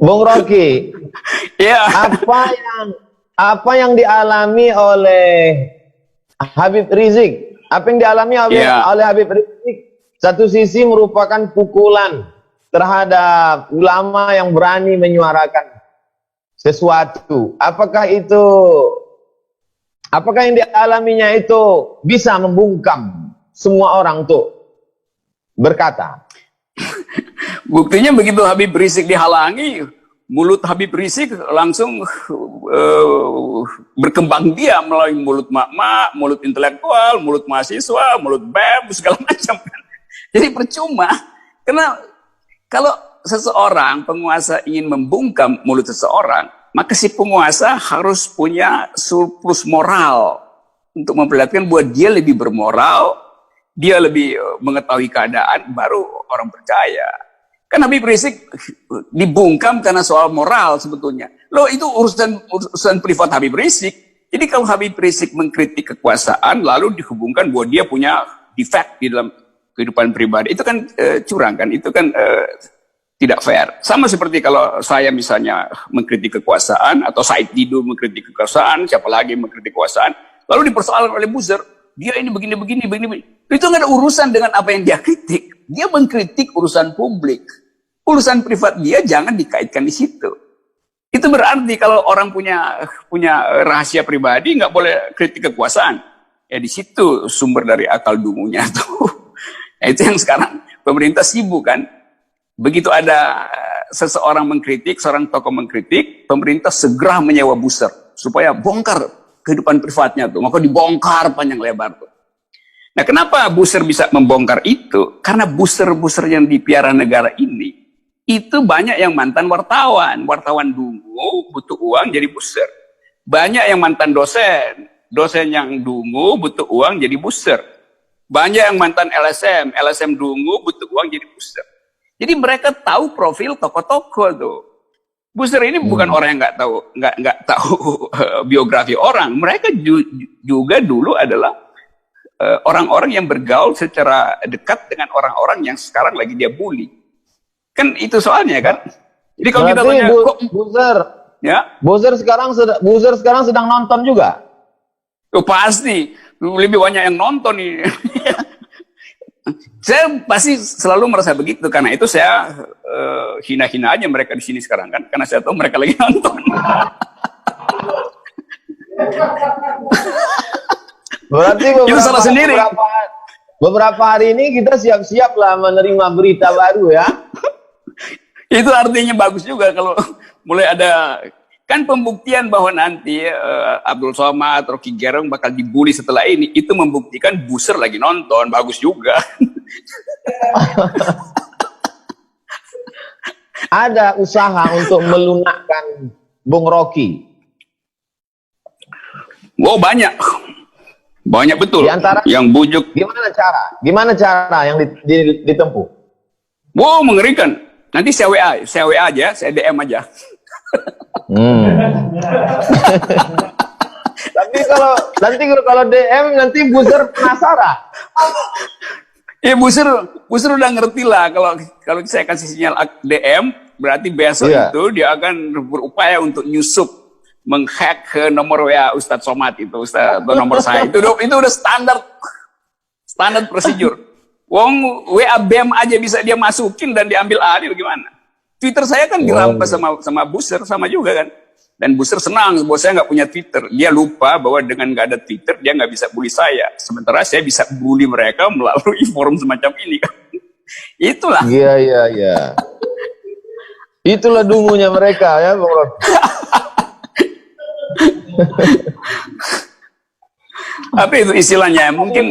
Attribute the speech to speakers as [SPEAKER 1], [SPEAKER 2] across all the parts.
[SPEAKER 1] Bung Rocky,
[SPEAKER 2] Ya,
[SPEAKER 1] apa yang dialami oleh Habib Rizik, apa yang dialami oleh Habib Rizik, satu sisi merupakan pukulan terhadap ulama yang berani menyuarakan sesuatu. Apakah yang dialaminya itu bisa membungkam semua orang untuk berkata?
[SPEAKER 2] buktinya begitu Habib Rizik dihalangi, mulut Habib Rizik langsung berkembang dia melalui mulut mak-mak, mulut intelektual, mulut mahasiswa, mulut BEM, segala macam. Jadi percuma, karena kalau seseorang penguasa ingin membungkam mulut seseorang, maka si penguasa harus punya surplus moral untuk memperlihatkan bahwa dia lebih bermoral, dia lebih mengetahui keadaan, baru orang percaya. Kan Habib Rizik dibungkam karena soal moral sebetulnya. Loh, itu urusan privat Habib Rizik. Jadi kalau Habib Rizik mengkritik kekuasaan lalu dihubungkan bahwa dia punya defect di dalam kehidupan pribadi, itu kan curang kan, itu kan tidak fair. Sama seperti kalau saya misalnya mengkritik kekuasaan, atau Said Didu mengkritik kekuasaan, siapa lagi mengkritik kekuasaan, lalu dipersoalkan oleh buzzer, dia ini begini. Itu nggak ada urusan dengan apa yang dia kritik. Dia mengkritik urusan publik. Urusan privat dia jangan dikaitkan di situ. Itu berarti kalau orang punya rahasia pribadi nggak boleh kritik kekuasaan. Ya di situ sumber dari akal dungunya tuh. Ya, itu yang sekarang pemerintah sibuk kan. Begitu ada seseorang mengkritik, seorang tokoh mengkritik, pemerintah segera menyewa buzzer supaya bongkar kehidupan privatnya tuh. Maka dibongkar panjang lebar tuh. Nah, kenapa buzzer bisa membongkar itu? Karena buzzer-buzzer yang dipiara negara ini itu banyak yang mantan wartawan. Wartawan dungu butuh uang jadi buzzer. Banyak yang mantan dosen. Dosen yang dungu butuh uang jadi buzzer. Banyak yang mantan LSM. LSM dungu butuh uang jadi buzzer. Jadi mereka tahu profil tokoh-tokoh tuh. Buzzer ini bukan orang yang nggak tahu biografi orang. Mereka juga dulu adalah orang-orang yang bergaul secara dekat dengan orang-orang yang sekarang lagi dia bully. Kan itu soalnya kan. Jadi kalau kita tanya kok
[SPEAKER 1] buzzer sekarang sedang nonton juga.
[SPEAKER 2] Oh, pasti lebih banyak yang nonton ini. Saya pasti selalu merasa begitu, karena itu saya hina-hina aja mereka di sini sekarang kan, karena saya tahu mereka lagi nonton.
[SPEAKER 1] Berarti
[SPEAKER 2] itu salah sendiri.
[SPEAKER 1] Beberapa hari ini kita siap-siap lah menerima berita baru ya.
[SPEAKER 2] Itu artinya bagus juga kalau mulai ada kan pembuktian bahwa nanti Abdul Somad, Rocky Gerung bakal dibully setelah ini. Itu membuktikan buzzer lagi nonton, bagus juga.
[SPEAKER 1] Ada usaha untuk melunakkan Bung Rocky.
[SPEAKER 2] Wow, banyak betul.
[SPEAKER 1] Di antara
[SPEAKER 2] yang bujuk.
[SPEAKER 1] Gimana cara yang ditempuh?
[SPEAKER 2] Wow, mengerikan. Nanti saya WA aja, saya DM aja.
[SPEAKER 1] Tapi kalau DM nanti buzzer penasaran.
[SPEAKER 2] Ya buzzer udah ngerti lah kalau saya kasih sinyal DM, berarti besok itu dia akan berupaya untuk nyusup, menghack ke nomor WA Ustadz Somad itu, atau nomor saya. Itu udah standar prosedur. Wong WA BEM aja bisa dia masukin dan diambil alih, gimana? Twitter saya kan dirampas sama buzzer, sama juga kan. Dan buzzer senang bahwa saya nggak punya Twitter. Dia lupa bahwa dengan nggak ada Twitter dia nggak bisa bully saya. Sementara saya bisa bully mereka melalui forum semacam ini kan. Itulah.
[SPEAKER 1] Iya. Itulah dungunya mereka ya, Bung Rod.
[SPEAKER 2] Apa itu istilahnya? Mungkin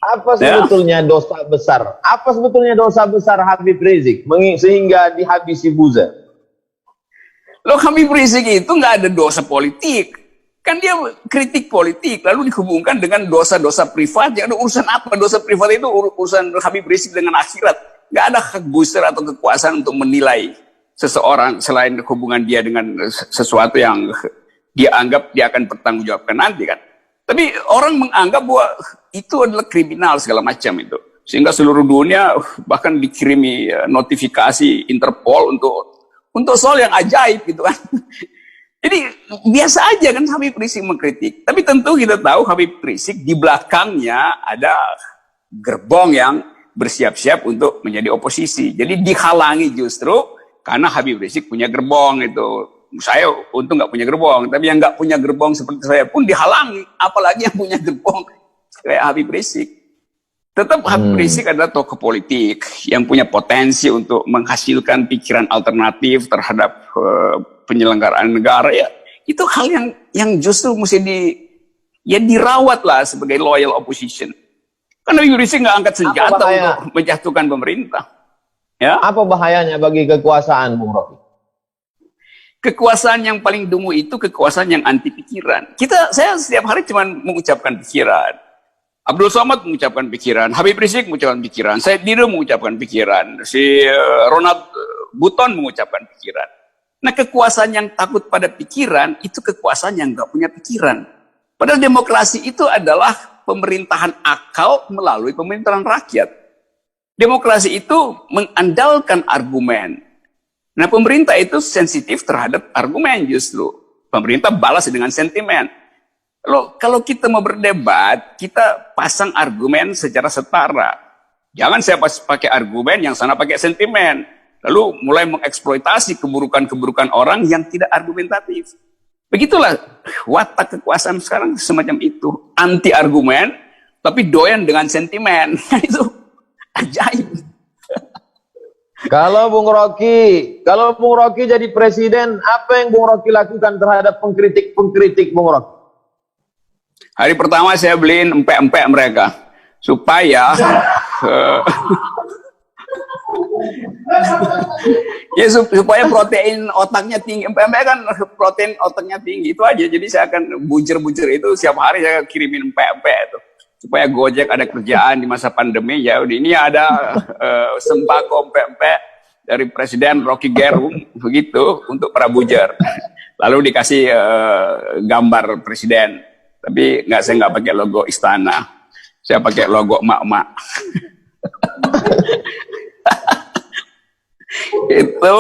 [SPEAKER 1] apa sebetulnya dosa besar? Apa sebetulnya dosa besar Habib Rizik sehingga dihabisi buzzer?
[SPEAKER 2] Loh, Habib Rizik itu nggak ada dosa politik. Kan dia kritik politik, lalu dihubungkan dengan dosa-dosa privat. Yang ada urusan apa? Dosa privat itu urusan Habib Rizik dengan akhirat. Nggak ada hak buzzer atau kekuasaan untuk menilai seseorang selain hubungan dia dengan sesuatu yang dia anggap dia akan bertanggungjawabkan nanti kan. Tapi orang menganggap bahwa itu adalah kriminal segala macam itu. Sehingga seluruh dunia bahkan dikirimi notifikasi Interpol untuk untuk soal yang ajaib gitu kan. Jadi biasa aja kan Habib Rizik mengkritik. Tapi tentu kita tahu Habib Rizik di belakangnya ada gerbong yang bersiap-siap untuk menjadi oposisi. Jadi dihalangi justru karena Habib Rizik punya gerbong itu. Saya untung nggak punya gerbong, tapi yang nggak punya gerbong seperti saya pun dihalangi. Apalagi yang punya gerbong kayak Habib Rizik. Tetap Habib Rizik adalah tokoh politik yang punya potensi untuk menghasilkan pikiran alternatif terhadap penyelenggaraan negara ya. Itu hal yang justru mesti dirawat lah sebagai loyal opposition. Karena Habib Rizik nggak angkat senjata untuk menjatuhkan pemerintah. Ya.
[SPEAKER 1] Apa bahayanya bagi kekuasaan, Bung Rocky?
[SPEAKER 2] Kekuasaan yang paling dungu itu kekuasaan yang anti pikiran. Saya setiap hari cuma mengucapkan pikiran. Abdul Somad mengucapkan pikiran, Habib Rizik mengucapkan pikiran, Said Didu mengucapkan pikiran, si Ronald Buton mengucapkan pikiran. Nah, kekuasaan yang takut pada pikiran itu kekuasaan yang nggak punya pikiran. Padahal demokrasi itu adalah pemerintahan akal melalui pemerintahan rakyat. Demokrasi itu mengandalkan argumen. Nah, pemerintah itu sensitif terhadap argumen justru. Pemerintah balas dengan sentimen. Loh, kalau kita mau berdebat, kita pasang argumen secara setara. Jangan saya pakai argumen, yang sana pakai sentimen. Lalu mulai mengeksploitasi keburukan-keburukan orang yang tidak argumentatif. Begitulah watak kekuasaan sekarang semacam itu. Anti argumen, tapi doyan dengan sentimen. Itu ajaib.
[SPEAKER 1] Kalau Bung Rocky jadi presiden, apa yang Bung Rocky lakukan terhadap pengkritik Bung Rocky?
[SPEAKER 2] Hari pertama saya beliin empek-empek mereka supaya ya supaya protein otaknya tinggi. Empek-empek kan protein otaknya tinggi, itu aja. Jadi saya akan bujur-bujur itu setiap hari saya kirimin empek-empek itu supaya Gojek ada kerjaan di masa pandemi. Ya udah, ini ada sembako empek-empek dari Presiden Rocky Gerung begitu untuk para bujer. Lalu dikasih gambar presiden. Tapi saya nggak pakai logo istana, saya pakai logo emak-emak. Itu.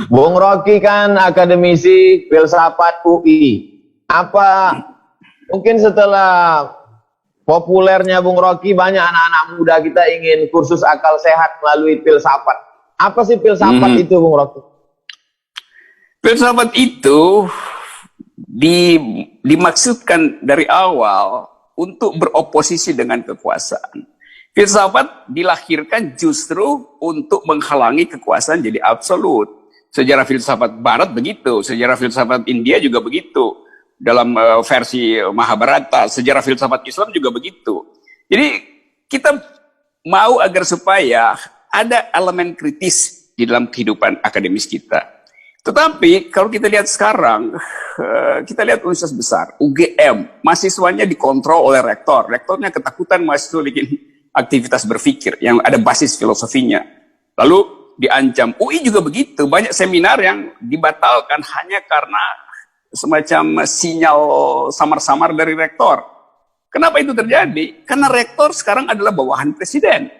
[SPEAKER 1] Bung Rocky kan akademisi filsafat UI. Apa mungkin setelah populernya Bung Rocky, banyak anak-anak muda kita ingin kursus akal sehat melalui filsafat. Apa sih filsafat itu, Bung Rocky?
[SPEAKER 2] Filsafat itu dimaksudkan dari awal untuk beroposisi dengan kekuasaan. Filsafat dilahirkan justru untuk menghalangi kekuasaan jadi absolut. Sejarah filsafat Barat begitu, sejarah filsafat India juga begitu. Dalam versi Mahabharata, sejarah filsafat Islam juga begitu. Jadi kita mau agar supaya ada elemen kritis di dalam kehidupan akademis kita. Tetapi kalau kita lihat sekarang, kita lihat universitas besar, UGM, mahasiswanya dikontrol oleh rektor. Rektornya ketakutan mahasiswa bikin aktivitas berpikir yang ada basis filosofinya. Lalu diancam. UI juga begitu, banyak seminar yang dibatalkan hanya karena semacam sinyal samar-samar dari rektor. Kenapa itu terjadi? Karena rektor sekarang adalah bawahan presiden.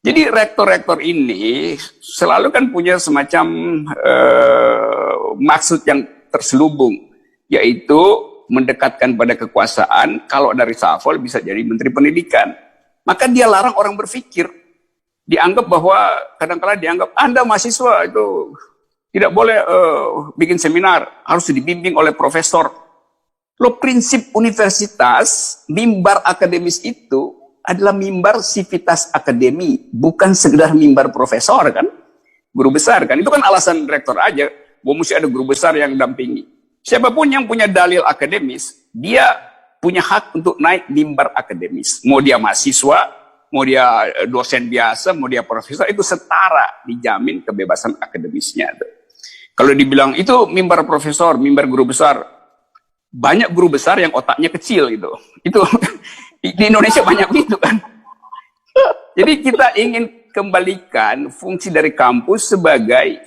[SPEAKER 2] Jadi rektor-rektor ini selalu kan punya semacam maksud yang terselubung, yaitu mendekatkan pada kekuasaan. Kalau dari Safol bisa jadi menteri pendidikan, maka dia larang orang berpikir. Dianggap bahwa kadang-kadang dianggap Anda mahasiswa itu tidak boleh bikin seminar, harus dibimbing oleh profesor. Loh, prinsip universitas, mimbar akademis itu adalah mimbar sivitas akademi, bukan sekedar mimbar profesor kan, guru besar kan. Itu kan alasan rektor aja, bahwa mesti ada guru besar yang dampingi. Siapapun yang punya dalil akademis, dia punya hak untuk naik mimbar akademis. Mau dia mahasiswa, mau dia dosen biasa, mau dia profesor, itu setara, dijamin kebebasan akademisnya. Kalau dibilang itu mimbar profesor, mimbar guru besar, banyak guru besar yang otaknya kecil gitu. Itu di Indonesia banyak gitu kan. Jadi kita ingin kembalikan fungsi dari kampus sebagai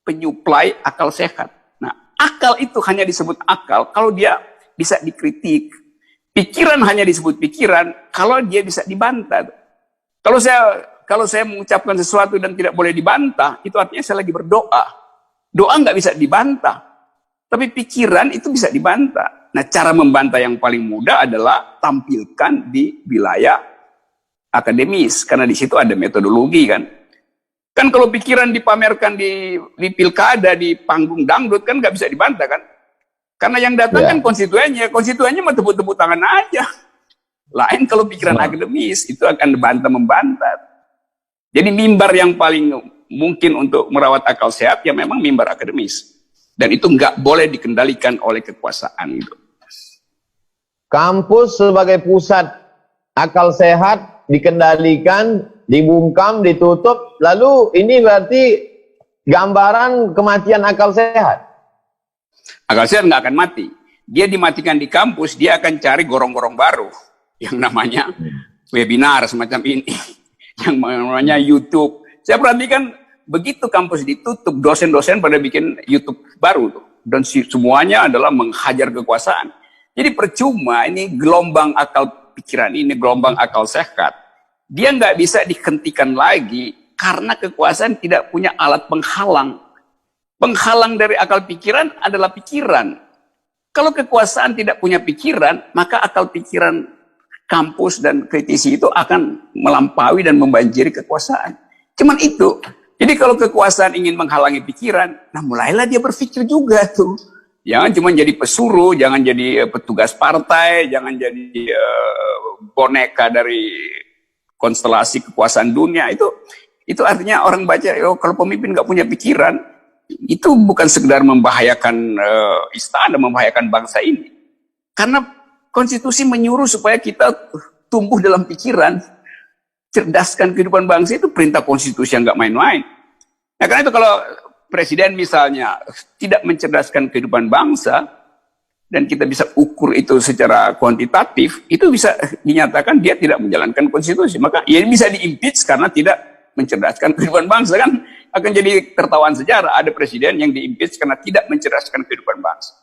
[SPEAKER 2] penyuplai akal sehat. Nah, akal itu hanya disebut akal kalau dia bisa dikritik. Pikiran hanya disebut pikiran kalau dia bisa dibantah. Kalau saya kalau saya mengucapkan sesuatu dan tidak boleh dibantah, itu artinya saya lagi berdoa. Doa nggak bisa dibantah. Tapi pikiran itu bisa dibantah. Nah, cara membantah yang paling mudah adalah tampilkan di wilayah akademis. Karena di situ ada metodologi kan. Kan kalau pikiran dipamerkan di pilkada, di panggung dangdut kan nggak bisa dibantah kan. Karena yang datang kan konstituennya mah tepuk-tepuk tangan aja. Lain kalau pikiran akademis, itu akan membantah. Jadi mimbar yang paling mungkin untuk merawat akal sehat, ya memang mimbar akademis. Dan itu nggak boleh dikendalikan oleh kekuasaan itu.
[SPEAKER 1] Kampus sebagai pusat akal sehat dikendalikan, dibungkam, ditutup, lalu ini berarti gambaran kematian akal sehat.
[SPEAKER 2] Akal sehat nggak akan mati. Dia dimatikan di kampus, dia akan cari gorong-gorong baru. Yang namanya webinar semacam ini. Yang namanya YouTube. Saya perhatikan begitu kampus ditutup, dosen-dosen pada bikin YouTube baru tuh. Dan semuanya adalah menghajar kekuasaan. Jadi percuma ini gelombang akal pikiran ini, gelombang akal sehat. Dia nggak bisa dihentikan lagi karena kekuasaan tidak punya alat penghalang. Penghalang dari akal pikiran adalah pikiran. Kalau kekuasaan tidak punya pikiran, maka akal pikiran kampus dan kritisi itu akan melampaui dan membanjiri kekuasaan. Cuman itu. Jadi kalau kekuasaan ingin menghalangi pikiran, nah mulailah dia berpikir juga tuh. Jangan cuma jadi pesuruh, jangan jadi petugas partai, jangan jadi boneka dari konstelasi kekuasaan dunia. Itu artinya orang baca, kalau pemimpin nggak punya pikiran, itu bukan sekedar membahayakan istana, membahayakan bangsa ini. Karena konstitusi menyuruh supaya kita tumbuh dalam pikiran, cerdaskan kehidupan bangsa, itu perintah konstitusi yang nggak main-main. Nah, karena itu kalau presiden misalnya tidak mencerdaskan kehidupan bangsa, dan kita bisa ukur itu secara kuantitatif, itu bisa dinyatakan dia tidak menjalankan konstitusi. Maka ya bisa diimpeach karena tidak mencerdaskan kehidupan bangsa, kan akan jadi tertawaan sejarah. Ada presiden yang diimpeach karena tidak mencerdaskan kehidupan bangsa.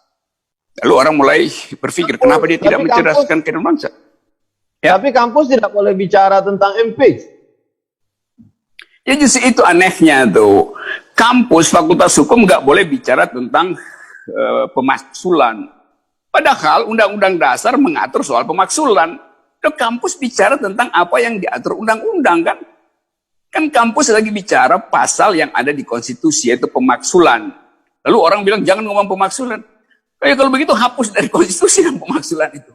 [SPEAKER 2] Lalu orang mulai berpikir, kenapa dia tidak mencerdaskan kehidupan bangsa? Ya.
[SPEAKER 1] Tapi kampus tidak boleh bicara tentang impeach.
[SPEAKER 2] Ya justru itu anehnya tuh. Kampus Fakultas Hukum nggak boleh bicara tentang pemaksulan. Padahal Undang-Undang Dasar mengatur soal pemaksulan. Loh, kampus bicara tentang apa yang diatur undang-undang kan? Kan kampus lagi bicara pasal yang ada di konstitusi, yaitu pemaksulan. Lalu orang bilang jangan ngomong pemaksulan. Kalau begitu hapus dari konstitusi dan pemaksulan itu.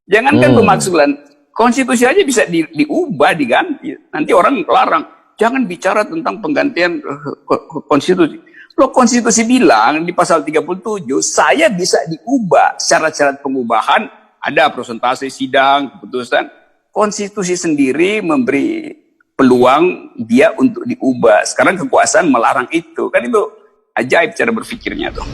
[SPEAKER 2] Jangankan pemaksulan, konstitusi aja bisa diubah, diganti. Nanti orang larang, jangan bicara tentang penggantian konstitusi. Loh, konstitusi bilang di pasal 37, saya bisa diubah. Syarat-syarat pengubahan, ada presentasi sidang, keputusan. Konstitusi sendiri memberi peluang dia untuk diubah. Sekarang kekuasaan melarang itu. Kan itu ajaib cara berpikirnya tuh.